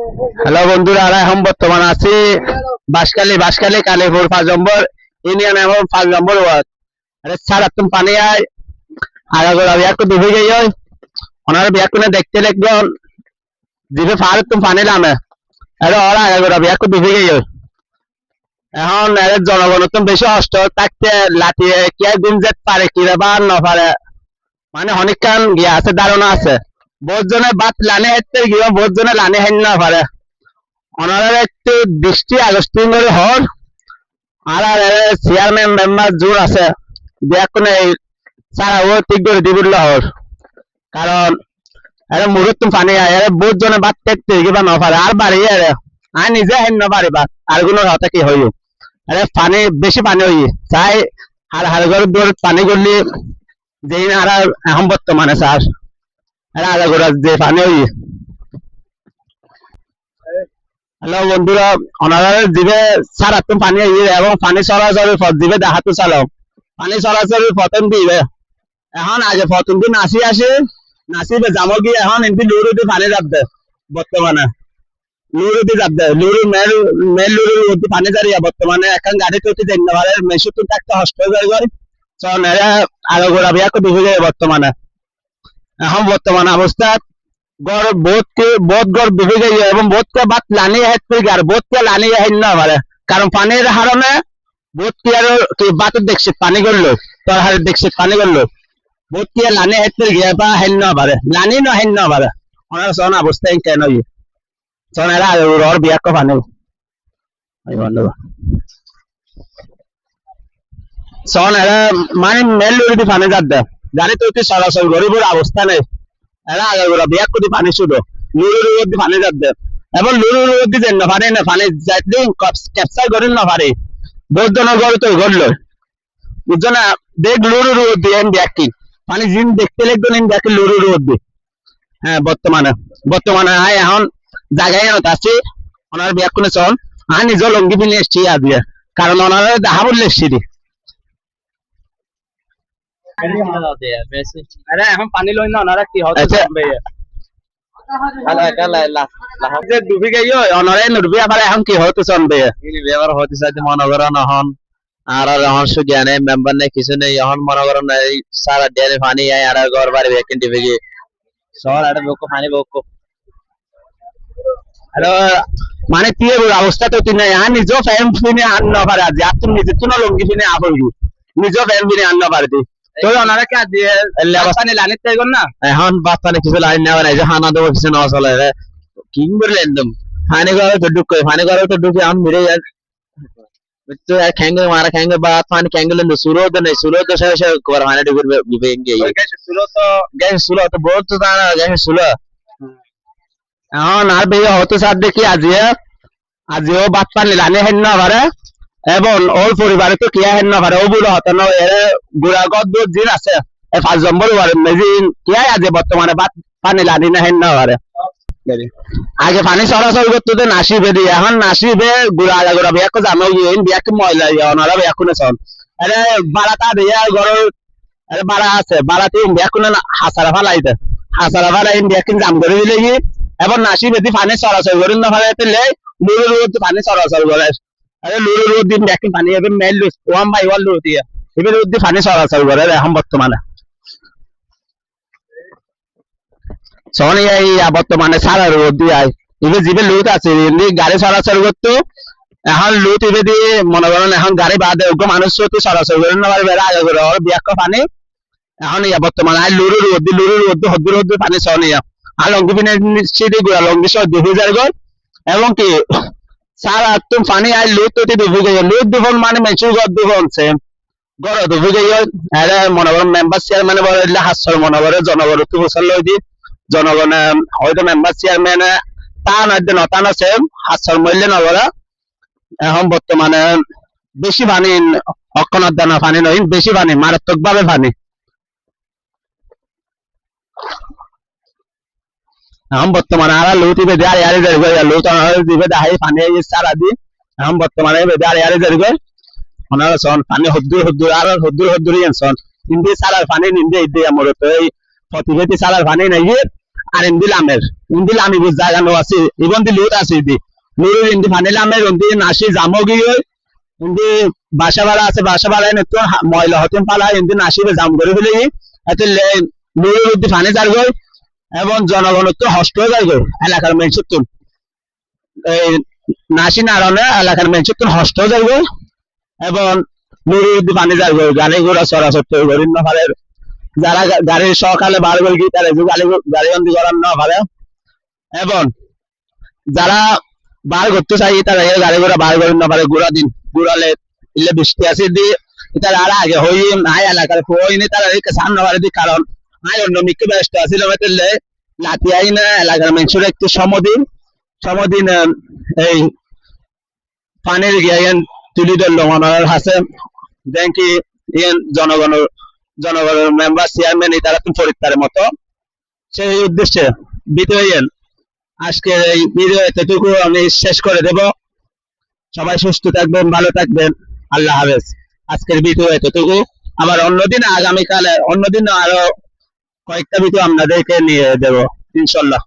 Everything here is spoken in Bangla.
হ্যালো বন্ধুরা, এখন বর্তমান আছি বাঁশখালী কালীপুর 5 নম্বর ইউনিয়ন এবং 5 নম্বর ওয়ার্ড। আরে স্যার তুমি পানি আয় আগাগোড়া বিয়াকু ডুবে গেই ওনার বিয়াকুনে দেখতে লাগবেন জিভে ফার তুমি পানি নামে আরে ওরা আগাগোড়া বিয়াকু ডুবে গেই এখন জনগণ তুমি বেশি কষ্ট থাকতে লাতিয়ে কি দিন যেতে পারে কি বা না পারে মানে অনেকক্ষণ গিয়ে আছে ধারণা আছে বহুত জনে বাত লানে হেঁটে গিয়ে বহুত জনে লানে হেন না পারে ওনারা একটু দৃষ্টি আকর্ষণ করে হর আর চেয়ারম্যান মেম্বার জোর আছে বিয়াকুনে সারা ও ঠিক করে দিবুল হর কারণ আরে মুরত তুমি পানি আয় বহুত জনে বাত দেখতে কিবা না পারে আর বাড়ি আরে আর নিজে হেন না পারি বাত আর কোনো হতা কি হইও আরে পানি বেশি পানি হই চাই আর হাড়গর দূর পানি করলে যেই আর এখন বর্তমানে স্যার আরে আগাগোড়া যে পানি হই। হ্যালো বন্ধুরা, ওনারা দিবে সারা তুমি পানি এবং পানি চলাচলের পথ দিবে দেখাতে চালাও পানি চলাচলের পথন দিবে এখন আগে প্রথম দিন নাসিবে যাবো গিয়ে এখন এমপি লুরুতে পানি যাবে বর্তমানে লুরুতে যাবে লুরু মেল লুরুর মধ্যে পানি দাঁড়িয়ে বর্তমানে এখন গাড়ি তো দেন না পারে মেশু তো একটা হস্ট হয়ে যায় চল এরা আগে গোড়া বিয়াকে ডুবে যায় বর্তমানে এখন বর্তমান অবস্থা গড় বহুত গড় ডুবে গেছে এবং বোধকে বাত লানি হেঁটে আর বোধকে লানি হেন না পারে কারণ পানির হারণে বোধ কি আর কি বাতের দেখছে পানি করলো তোর হারে দেখছে পানি করলো বোধ কি লানি হেঁটে গিয়ে বা হেন না পারে লানি না হেন না পারে ওনার সন অবস্থা কেন সন এরা ওর বিয়াক পানি সন এরা মানে মেল লুড়ি পানি যাচ্ছে গাড়ি তো চলাচল গরিবের অবস্থা নেই এরা আগাগোড়া বিয়াক করে পানি শুধু লুরুর মধ্যে পানি যাচ্ছে এবং লুরুর মধ্যে যেন পারে না পানি যাইতে ক্যাপচার করেন না পারে বহুত জনের ঘরে তো ঘরলো বুঝছো না দেখ লুরুর মধ্যে এন দেখি পানি জিন দেখতে লাগবে না দেখি লুরুর মধ্যে হ্যাঁ বর্তমানে এখন জায়গায় আছে ওনার বিয়াক করে চল আর নিজের লঙ্গি পিনে এসছি আদিয়া কারণ ওনারা দেখা বললে এসছি আরে এখন পানি লই না ওনারা কি হচ্ছে ডুবি গেই অনরে নুরবি আবার এখন কি হতে চলবে ব্যবহার হতে চাইতে মনে করেন এখন আর এখন সুজ্ঞানে মেম্বার নেই কিছু নেই এখন মনে করেন সারা ডেরে পানি আয় আর ঘর বাড়ি ভ্যাকেন্ট ডিবে গিয়ে শহর আর বকো পানি বকো মানে কি অবস্থা তো তুই নাই আর নিজেও ফ্যান ফিনে আন না পারে আজ আর তুমি নিজে তুই লঙ্গি ফিনে আবরবি নিজেও ফ্যান ফিনে আন না পারবি তো ওনারা কি আজ পানি লানি চাইব না এখন বাস পানি কিছু লাইন নেওয়া নাই যে হানা দেবো কিছু নেওয়া চলে কি বললে একদম পানি ঘরে তো ঢুকে পানি ঘরে তো ঢুকে আমি মেরে যাই তো খেঙ্গে মারা খেঙ্গে বাদ পানি খেঙ্গে লেন সুরো তো নেই সুরো তো শেষ করে পানি ঢুকে গিয়ে সুলো তো বহুত তো জানা গেছে সুলো এখন আর বেয়ে হতে সাথ দেখি আজিও বাদ পানি লানি হেন না পারে এবং ওর পরিবারে তো কিয়া হেন না পারে ও বুড়ো হতো না গুড়াগত দূর দিন আছে 5 নম্বর মেজিন কিয়া আছে বর্তমানে পানি লানি না হেন না পারে আগে পানি চলাচল করতে তো নাসিবে দিয়ে এখন নাসিবে গুড়া বিয়াকে জানো বিয়াকে ময়লা ওনারা বিয়াকুনে চল আরে বাড়াটা দিয়ে ঘরের আরে বাড়া আছে বাড়াতে বিয়াকুনে হাসারা ফালাইতে হাসারা ফালাই বিয়াকে জাম করে দিলে কি এবং নাসিবে দিয়ে পানি চলাচল করেন না ফালাইতে লুরুর মধ্যে পানি চলাচল করে আরে লুরুর মধ্যে বিয়াকে পানি এবার মেল লুস 1/1 লুর দিয়ে এবার মধ্যে পানি চলাচল করে এখন বর্তমানে সনি এই বর্তমানে সারার মধ্যে আয় এবার জিবে লুট আছে গাড়ি চলাচল করতো এখন লুট এবার দিয়ে মনে করেন এখন গাড়ি বাদে মানুষ তো চলাচল করেন না পারবে আগে করে ওর বিয়াক পানি এখন বর্তমানে আয় লুরুর মধ্যে হদ্দুর পানি সনিয়া আর লঙ্গি পিনে নিশ্চিত গুড়া লঙ্গি সহ 2000 গড় এবং কি সারা তুমি পানি আয় লুট তো ডুবে গেল লুট দুফন মানে মেচুর গড় দুফন সেম গড় ডুবে গেল এরা মনে করেন মেম্বার চেয়ারম্যানে বলে হাস্যর মনে করে জনগণ তো বছর লই দি জনগণে হয়তো মেম্বার চেয়ারম্যানে টান আছে নটান আছে হাস্যর মূল্য না বলা এখন বর্তমানে বেশি পানি অক্ষণার দানা পানি নয় বেশি পানি মারাত্মক ভাবে পানি এখন বর্তমানে আর লুট ইবে দেয় আরে যাই লুট দিবে দেখাই পানি সারা দি এখন বর্তমানে আরে যাই ওনারা সন পানি হদ্দুর আর হদ্দুর সন ইন্দি সালার পানি নিন্দে ইদে আমার তো এই প্রতিবেদী সালার পানি নাই আর ইন্দি লামি বুঝ জায়গা নো আছে ইবন দি লুট আছে দি লুরু ইন্দি ফানি লামের ইন্দি নাসি জামগি হই ইন্দি বাসা বাড়া আছে বাসা বাড়ায় নতুন ময়লা হতেন পালা ইন্দি নাসিবে জাম করে ফেলে এতে লুরু ইন্দি ফানি যার গই এবং জনগণ তো হষ্ট হয়ে যায় গো এলাকার মেনসুতুন এই নাসি নারনে এলাকার মেনসুতুন হষ্ট হয়ে যায় গো এবং লুরু ইন্দি ফানি যার গই গাড়ি ঘোড়া চলাচল গরিব না পারে যারা গাড়ির সকালে বার করে গিয়ে তারা গাড়ি বন্দি করার না পারে এবং যারা বার করতে চাই তারা গাড়ি ঘোড়া বার করে না পারে ঘোড়া দিন ঘুরালে ইলে বৃষ্টি আছে দিয়ে তারা আর আগে হই নাই এলাকার হইনি তারা সান না পারে কারণ আই অন্য মিকে ব্যস্ত আছিল লাতি আই না এলাকার মানুষের একটু সমদিন এই পানির গিয়ান তুলি ধরল মনের হাসে দেন কি জনগণের মেম্বার চেয়ারম্যান তারা তুমি পরীক্ষার মতো সেই উদ্দেশ্যে বিদায়েন আজকে এই ভিডিও এতটুকু আমি শেষ করে দেব সবাই সুস্থ থাকবেন ভালো থাকবেন আল্লাহ হাফেজ আজকের ভিডিও এতটুকু আবার অন্যদিন আগামীকালে অন্যদিন আরো কয়েকটা ভিডিও আপনাদেরকে নিয়ে দেব ইনশাল্লাহ।